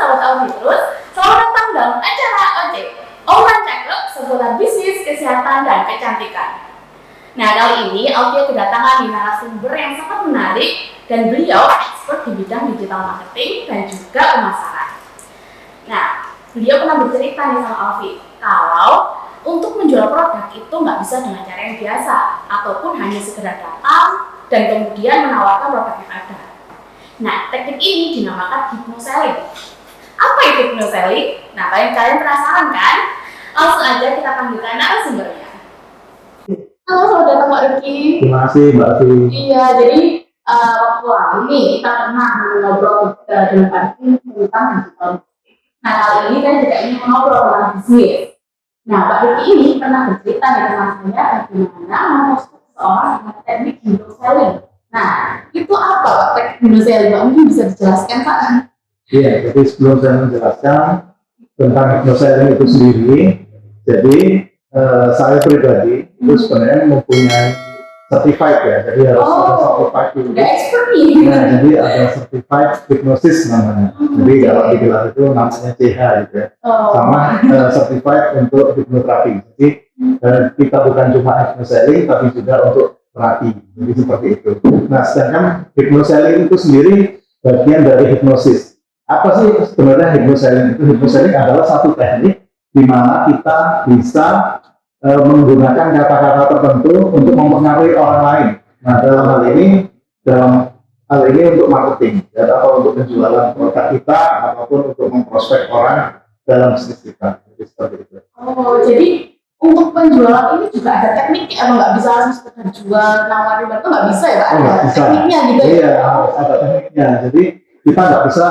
sahabat Alfi terus, selamat datang dalam acara OJ, obrolan cakep seputar bisnis, kesehatan, dan kecantikan. Nah, kali ini Alfi kedatangan narasumber yang sangat menarik dan beliau expert di bidang digital marketing dan juga pemasaran. Nah, beliau pernah bercerita nih sama Alfi kalau untuk menjual produk itu nggak bisa dengan cara yang biasa ataupun hanya sekedar datang dan kemudian menawarkan produk yang ada. Nah, teknik ini dinamakan hypnoselling. Apa itu hypnoselling? Nah, kalian penasaran kan? Langsung aja kita panggilkan narasumbernya. Halo, selamat datang Mbak Rifki. Terima kasih Mbak Rifki. Iya, jadi waktu lalu nih kita pernah ngobrol dengan Mbak Rifki tentang digital. Nah, kali ini kan juga ingin ngobrol tentang bisnis. Nah, Mbak Rifki ini pernah bercerita nih teman saya bagaimana memproses seorang dengan teknik hypnoselling. Nah, itu apa Pak teknik hypnoselling? Mbak mungkin bisa dijelaskan Pak? Iya, jadi sebelum saya menjelaskan tentang hypnoselling itu sendiri, jadi saya pribadi itu sebenarnya mempunyai certified ya, jadi harus ada certified dulu. Udah expert nih. Nah, jadi ada certified hypnosis namanya. Jadi kalau di kelas itu namanya CH gitu ya. Sama certified untuk hipnoterapi. Jadi kita bukan cuma hypnoselling tapi juga untuk terapi. Jadi seperti itu. Nah, sedangkan hypnoselling itu sendiri bagian dari hipnosis. Apa sih sebenarnya hypnoselling itu? Hypnoselling adalah satu teknik di mana kita bisa menggunakan kata-kata tertentu untuk mempengaruhi orang lain. Nah, dalam hal ini untuk marketing, ya, atau untuk penjualan produk kita, ataupun untuk memprospek orang dalam bisnis kita. Jadi seperti itu. Oh, jadi untuk penjualan ini juga ada tekniknya, atau nggak bisa langsung sekedar jual, nawarin itu nggak bisa ya Pak? Oh, ada tekniknya gitu ya? Iya, harus ada tekniknya. Jadi kita nggak bisa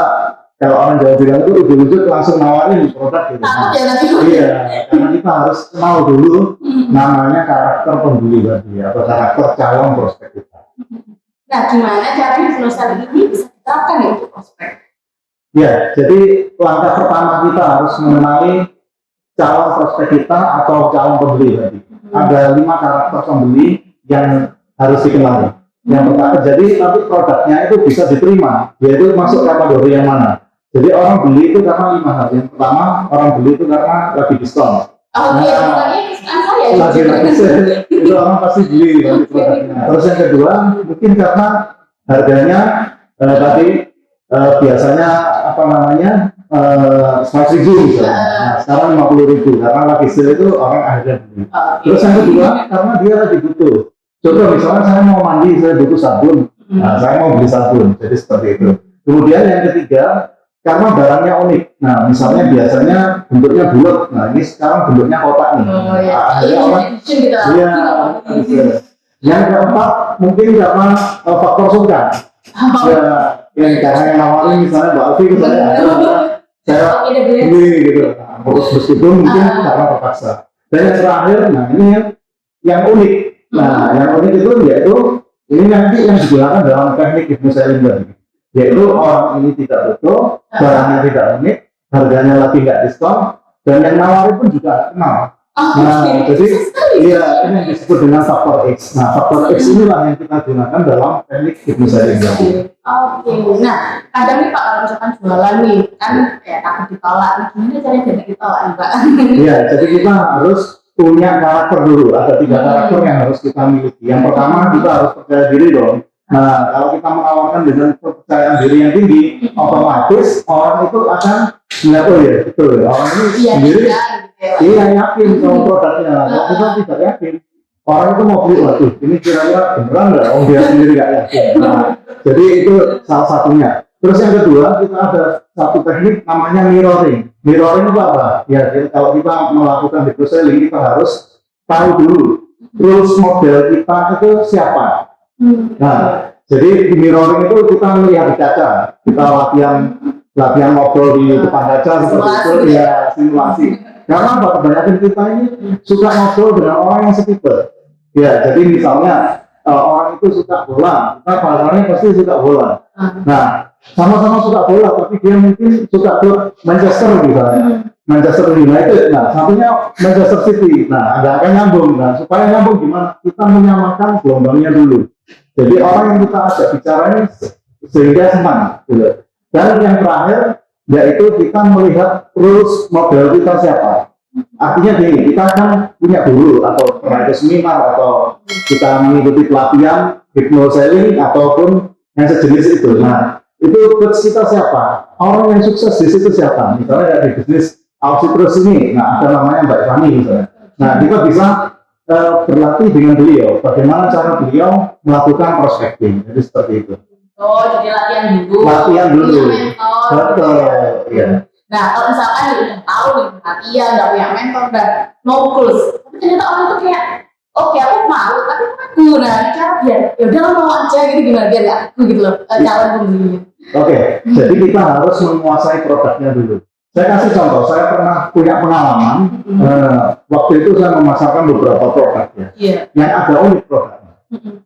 kalau orang Jawa bilang itu ujuk-ujuk langsung nawarin produk gitu. Takut ya nanti. Iya, karena kita harus kenal dulu namanya karakter pembeli tadi atau karakter calon prospek kita. Nah, gimana caranya hypnoselling ini bisa diterapkan ya untuk prospek? Ya, jadi langkah pertama kita harus mengenali calon prospek kita atau calon pembeli tadi. Ada 5 karakter pembeli yang harus dikenali. Yang pertama, jadi tapi produknya itu bisa diterima, yaitu masuk kategori yang mana? Jadi orang beli itu karena 5 hal. Yang pertama, orang beli itu karena lagi diskon. Lagi itu orang pasti beli produknya. Terus yang kedua, mungkin karena harganya biasanya apa namanya 100.000 misalnya. Nah, sekarang 50.000 karena lagi sale itu orang akhirnya beli. Terus yang kedua, karena dia lagi butuh. Contoh misalnya saya mau mandi, saya butuh sabun. Nah, saya mau beli sabun. Jadi seperti itu. Kemudian yang ketiga, karena barangnya unik. Nah, misalnya biasanya bentuknya bulat. Nah, ini sekarang bentuknya kotak nih. Iya. Yang keempat, mungkin karena faktor suka. Ya, karena yang nawarin misalnya Mbak Alfi misalnya, saya beli gitu. Meskipun mungkin karena terpaksa. Dan yang terakhir, nah ini yang unik. Nah, yang unik itu yaitu ini nanti yang digunakan dalam teknik hypnoselling tadi. Yaitu orang ini tidak butuh, barangnya tidak unik, harganya lagi nggak diskon, dan yang nawarin pun juga kenal. Nah, jadi iya ini yang disebut dengan faktor X. Nah, faktor X inilah yang kita gunakan dalam teknik hypnoselling. Oke, nah kadang nih Pak kalau misalkan jualan nih kan ya takut ditolak. Nah, gimana caranya biar ditolak nih Pak? Iya, jadi kita harus punya karakter dulu. Ada 3 karakter yang harus kita miliki. Yang pertama kita harus percaya diri dong. Nah, kalau kita menawarkan dengan kepercayaan diri yang tinggi, otomatis orang itu akan melihat, oh ya betul ya, orang ini sendiri dia yakin sama produknya. Kalau kita tidak yakin, orang itu mau beli, waduh ini kira-kira beneran nggak? Oh dia sendiri nggak yakin. Nah, jadi itu salah satunya. Terus yang kedua, kita ada satu teknik namanya mirroring. Mirroring itu apa? Ya, kalau kita melakukan hypnoselling, kita harus tahu dulu rules model kita itu siapa. Nah, jadi di mirroring itu kita melihat di kaca, kita latihan ngobrol di depan kaca seperti itu, ya simulasi. Karena kebanyakan kita ini suka ngobrol dengan orang yang setipe. Ya, jadi misalnya orang itu suka bola, kita pasangannya pasti suka bola. Nah, sama-sama suka bola, tapi dia mungkin suka klub Manchester misalnya, Manchester United. Nah, satunya Manchester City. Nah, agak akan nyambung. Nah, supaya nyambung gimana? Kita menyamakan gelombangnya dulu. Jadi orang yang kita ajak bicara ini sehingga senang. Gitu. Dan yang terakhir, yaitu kita melihat rules model kita siapa. Artinya gini, kita kan punya guru atau pernah ikut seminar atau kita mengikuti pelatihan hypnoselling ataupun yang sejenis itu. Nah, itu coach kita siapa? Orang yang sukses di situ siapa? Misalnya di bisnis Ausitrus ini, nah ada namanya Mbak Fani misalnya. Nah, kita bisa berlatih dengan beliau. Bagaimana cara beliau melakukan prospecting? Jadi seperti itu. Oh, jadi latihan dulu. Latihan dulu. Betul. Ya. Nah, kalau misalkan udah tahu nih latihan, nggak punya mentor, dan no goals, tapi ternyata orang tuh kayak, oke aku mau, tapi aku ragu. Nah, cara biar, yaudah mau aja gitu gimana biar ya aku gitu loh, calon pembelinya. Oke, jadi kita harus menguasai produknya dulu. Saya kasih contoh, saya pernah punya pengalaman, waktu itu saya memasarkan beberapa produk ya, yang ada unik produknya.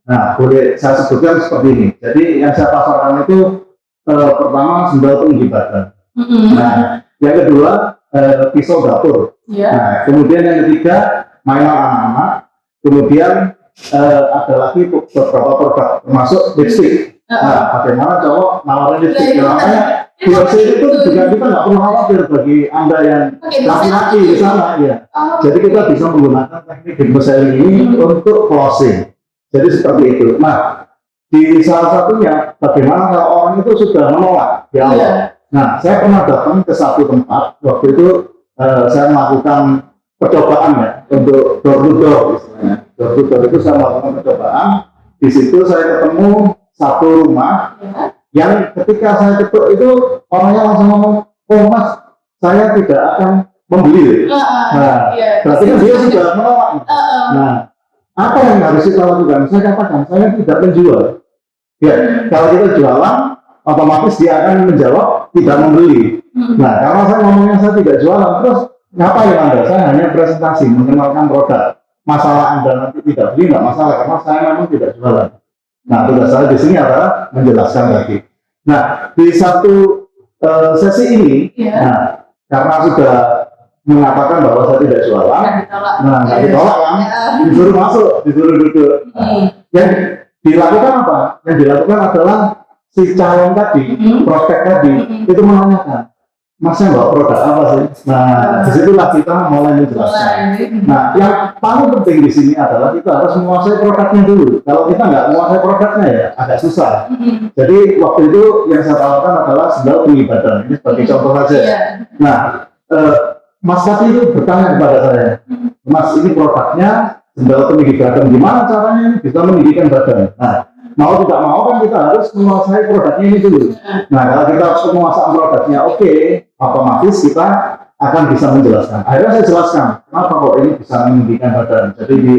Nah, boleh saya sebutkan seperti ini. Jadi yang saya pasarkan itu pertama sendal tinggi badan. Nah, yang kedua pisau dapur. Nah, kemudian yang ketiga mainan anak-anak. Kemudian ada lagi beberapa produk termasuk lipstick. Nah, bagaimana cowok nawarin lipstick? Namanya biasanya itu juga kita nggak perlu khawatir bagi Anda yang laki-laki di sana ya. Jadi kita bisa menggunakan teknik hypnoselling ini untuk closing. Jadi seperti itu. Nah, di salah satunya bagaimana kalau orang itu sudah menolak di awal. Nah, saya pernah datang ke satu tempat, waktu itu saya melakukan percobaan ya, untuk door to door istilahnya. Door to door itu saya melakukan percobaan, di situ saya ketemu satu rumah, yang ketika saya ketuk itu, orangnya langsung ngomong, oh mas, saya tidak akan membeli. Nah, berarti kan dia sudah menolak. Nah, apa yang harus kita lakukan? Saya katakan, saya tidak menjual. Ya, kalau kita jualan, otomatis dia akan menjawab tidak membeli. Nah, karena saya ngomongnya saya tidak jualan, terus ngapain Anda? Saya hanya presentasi, mengenalkan produk. Masalah Anda nanti tidak beli nggak masalah, karena saya memang tidak jualan. Nah, tugas saya di sini adalah menjelaskan lagi. Nah, di satu sesi ini, nah, karena sudah mengatakan bahwa saya tidak jualan, nah nggak ditolak kan, disuruh masuk, disuruh duduk. Yang dilakukan apa? Yang dilakukan adalah si calon tadi, prospek tadi, itu menanyakan, masnya bawa produk apa sih? Nah, disitulah kita mulai menjelaskan. Nah, yang paling penting di sini adalah kita harus menguasai produknya dulu. Kalau kita nggak menguasai produknya ya agak susah. Jadi waktu itu yang saya tawarkan adalah sendal tinggi badan. Ini sebagai contoh saja. Nah, Mas tadi itu bertanya kepada saya, Mas ini produknya sendal tinggi badan, gimana caranya bisa meninggikan badan? Nah, mau tidak mau kan kita harus menguasai produknya ini dulu. Nah, kalau kita penguasaan produknya oke, otomatis kita akan bisa menjelaskan. Akhirnya saya jelaskan kenapa kok ini bisa meninggikan badan. Jadi di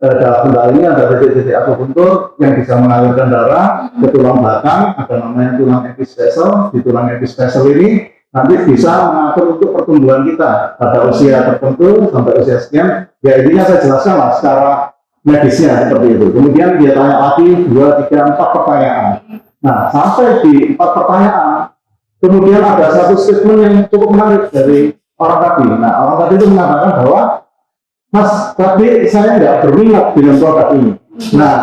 dalam sendal ini ada titik-titik akupuntur yang bisa mengalirkan darah ke tulang belakang, ada namanya tulang epispecial. Di tulang epispecial ini nanti bisa mengatur untuk pertumbuhan kita pada usia tertentu sampai usia sekian. Ya intinya saya jelaskan lah secara medisnya seperti itu. Kemudian dia tanya lagi 2, 3, 4 pertanyaan. Nah, sampai di 4 pertanyaan, kemudian ada satu statement yang cukup menarik dari orang tadi. Nah, orang tadi itu mengatakan bahwa, Mas, tadi saya nggak berminat dengan produk ini. Nah,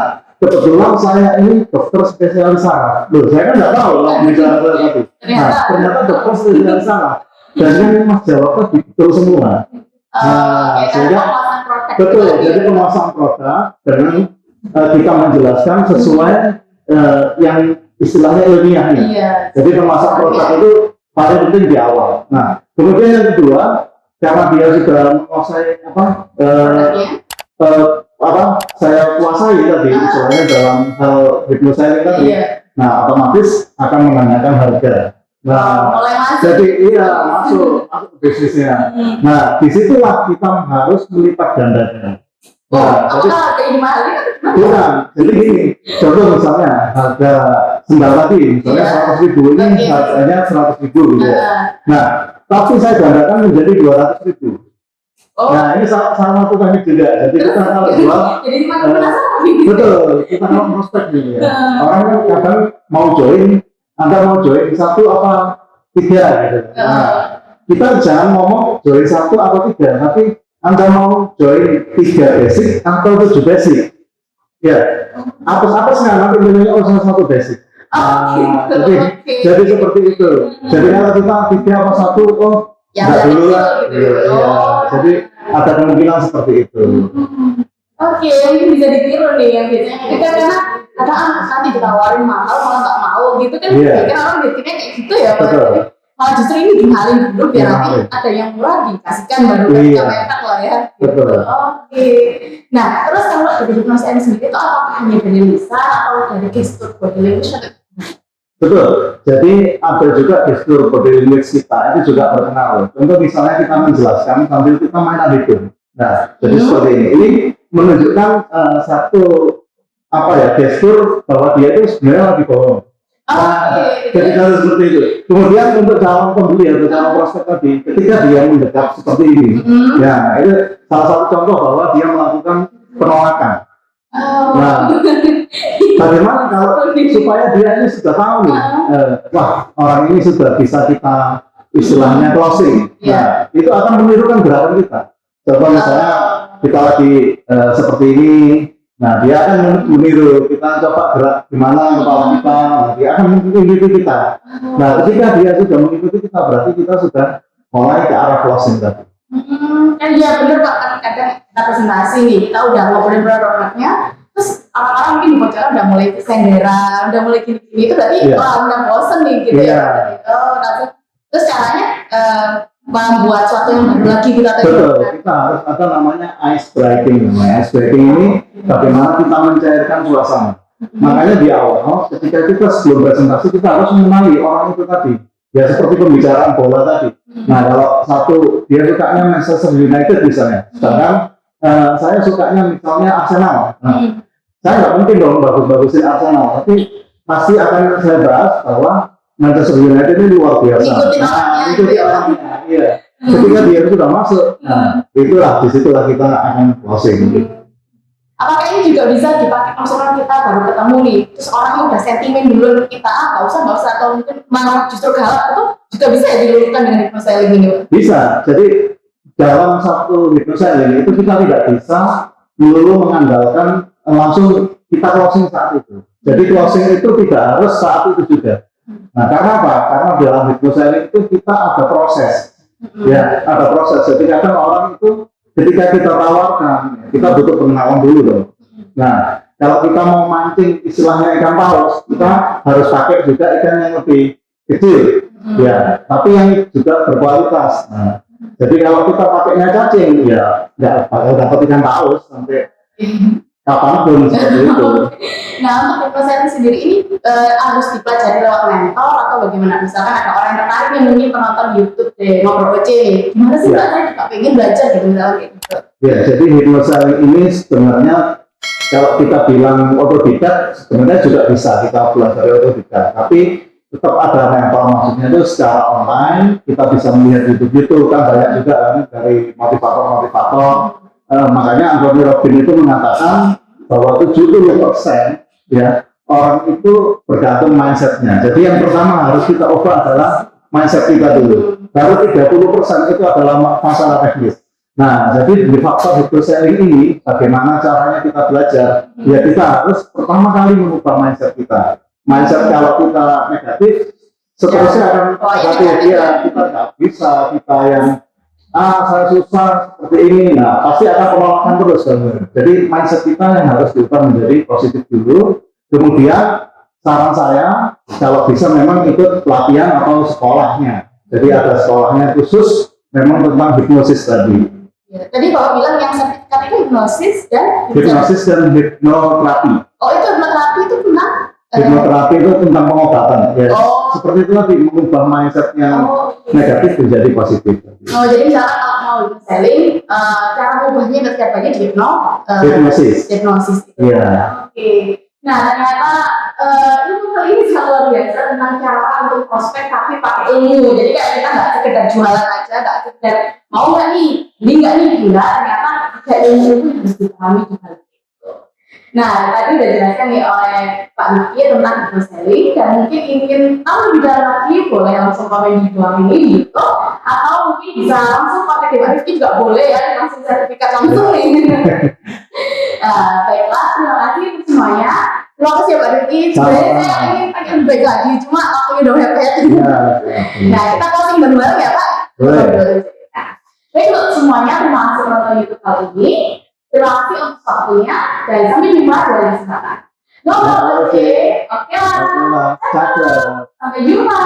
kebetulan saya ini dokter spesialis saraf. Loh, saya kan nggak tahu kalau bicara tadi. Nah, ternyata dokter spesialis saraf. Dan yang Mas jawabnya betul semua. Nah, sehingga betul, jadi pemasangan produk dengan kita menjelaskan sesuai yang istilahnya ilmiahnya. Jadi pemasangan produk itu paling penting di awal. Nah, kemudian yang kedua, karena dia sudah menguasai saya kuasai tadi, istilahnya dalam hal hypnoselling tadi. Nah, otomatis akan menanyakan harga. Nah, jadi iya masuk bisnisnya. Nah, disitulah kita harus melipat gandakan. Nah, jadi gini, contoh misalnya harga sendal tadi, misalnya 100.000 ini harganya 100.000 gitu ya. Nah, tapi saya gandakan menjadi 200.000. Nah, ini salah satu teknik juga. Jadi kita kalau jual, betul, kita kalau prospek gitu ya. Orang kan kadang mau join. Anda mau join 1 apa 3 gitu. Nah, kita jangan ngomong join 1 atau 3, tapi Anda mau join 3 basic atau 7 basic. Ya, apes-apesnya nanti nilainya salah 1 basic. gitu. jadi Oke. jadi seperti itu. Jadi kalau kita 3 apa 1, oh Ya, enggak dari dulu kecil lah. gitu. Iya, iya. Oh. Jadi ada kemungkinan seperti itu. Oke, ini bisa ditiru nih yang biasanya gitu kan, karena kadang anak nanti ditawarin mahal malah nggak mau gitu kan. Iya. Biasanya orang biasanya kayak gitu ya, Pak. Betul. Jadi malah justru ini dihalin dulu biar nanti Dihalin. ada yang murah dikasihkan baru kan Iya. kita mepet lah ya. Betul. Oke. Nah, terus kalau dari hipnosis ini sendiri itu apakah hanya dari lisan atau dari gestur body language atau Betul. Jadi ada juga gestur body language kita itu juga berpengaruh. Contoh misalnya kita menjelaskan sambil kita mainan hitung. Nah, jadi seperti ini. Ini menunjukkan satu apa ya, gestur bahwa dia itu sebenarnya lagi bohong. Jadi harus seperti itu. Kemudian untuk calon pembeli atau calon prospek tadi, ketika dia mendekat seperti ini, ya itu salah satu contoh bahwa dia melakukan penolakan. Nah, bagaimana kalau supaya dia ini sudah tahu nih, wah orang ini sudah bisa kita istilahnya closing. Nah, itu akan menirukan gerakan kita. Contoh misalnya kita lagi seperti ini, nah dia akan meniru kita, coba gerak gimana kepala kita, nah, dia akan mengikuti kita. Nah, ketika dia sudah mengikuti kita, berarti kita sudah mulai ke arah closing tadi. Kan iya bener Pak, kan kadang kita presentasi nih, kita udah ngobrolin produknya, terus orang-orang mungkin di bocoran udah mulai senderan, udah mulai gini-gini, itu berarti wah udah bosen nih gitu ya. Terus caranya membuat sesuatu yang baru lagi kita tadi. Betul, kita harus ada namanya ice breaking. Ice breaking ini bagaimana kita mencairkan suasana. Makanya di awal, ketika kita sebelum presentasi kita harus mengenali orang itu tadi. Ya seperti pembicaraan bola tadi. Nah kalau satu dia sukanya Manchester United misalnya, sedangkan saya sukanya misalnya Arsenal. Nah, saya nggak mungkin dong bagus-bagusin Arsenal, tapi pasti akan saya bahas bahwa Manchester United ini luar biasa. Ikuti orangnya, iya. Ketika dia sudah masuk, nah itulah disitulah kita akan closing. Apakah ini juga bisa dipakai misalkan kita baru ketemu nih, terus orangnya udah sentimen dulu kita, nggak usah, atau mungkin malah justru galak, itu juga bisa ya dilakukan dengan hypnoselling ini? Bisa. Jadi dalam satu hypnoselling itu kita tidak bisa melulu mengandalkan langsung kita closing saat itu. Jadi closing itu tidak harus saat itu juga. Nah, karena apa? Karena dalam hypnoselling itu kita ada proses. Ya, ada proses. Jadi kadang orang itu ketika kita tawarkan, kita butuh pengenalan dulu dong. Nah, kalau kita mau mancing istilahnya ikan paus, kita harus pakai juga ikan yang lebih kecil. Ya, tapi yang juga berkualitas. Nah, jadi kalau kita pakainya cacing, ya nggak bakal dapat ikan paus sampai kapanpun seperti itu. Nah, untuk hypnoselling sendiri ini harus dipelajari lewat mentor atau bagaimana? Misalkan ada orang yang tertarik yang mungkin penonton YouTube deh ngobrol OC, gimana sih Mbak? Saya juga pengen belajar gitu misalnya kayak gitu. Ya, jadi hypnoselling ini sebenarnya kalau kita bilang otodidak, sebenarnya juga bisa kita belajar otodidak, tapi tetap ada mentor, maksudnya itu secara online kita bisa melihat YouTube kan banyak juga kan dari motivator. Makanya Anthony Robbins itu mengatakan bahwa 70% ya orang itu bergantung mindsetnya. Jadi yang pertama harus kita ubah adalah mindset kita dulu. Baru 30% itu adalah masalah teknis. Nah, jadi di faktor hypnoselling ini bagaimana caranya kita belajar? Ya kita harus pertama kali mengubah mindset kita. Mindset kalau kita negatif, seterusnya akan negatif. Ya kita nggak bisa, kita yang saya susah seperti ini, nah pasti akan penolakan terus kan. Jadi mindset kita yang harus diubah menjadi positif dulu. Kemudian saran saya kalau bisa memang ikut pelatihan atau sekolahnya. Jadi ada sekolahnya khusus memang tentang hipnosis tadi. Ya, tadi Bapak bilang yang sertifikat itu hipnosis dan hipnoterapi. Oh itu hipnoterapi itu tentang? Hipnoterapi itu tentang pengobatan. Ya, seperti itu tadi mengubah mindsetnya negatif menjadi positif. Oh jadi misalkan kalau mau hypnoselling, cara mengubahnya ketika banyak di hipnosis. Iya. Oke. Nah ternyata ilmu kali ini sangat luar biasa tentang cara untuk prospek tapi pakai ilmu. Jadi kayak kita nggak sekedar jualan aja, nggak sekedar mau nggak nih, beli nggak nih, enggak. Ternyata ada ilmu itu harus dipahami juga. Nah, tadi udah dijelaskan nih oleh Pak Niki tentang hypnoselling dan mungkin ingin tahu lebih dalam lagi boleh langsung komen di bawah ini gitu, atau mungkin bisa langsung kontak di Pak Niki juga boleh ya, langsung sertifikat langsung nih. Baiklah, terima kasih untuk semuanya. Terima kasih ya Pak Rifki. Sebenarnya saya ingin pengen lebih baik lagi, cuma waktunya udah mepet. Iya. Nah, kita closing bareng-bareng ya Pak. Boleh. Nah, baik untuk semuanya, terima kasih menonton YouTube kali ini. Terima kasih untuk waktunya dan sampai jumpa di lain kesempatan. Oke lah. Oke lah. Cakep. Sampai jumpa.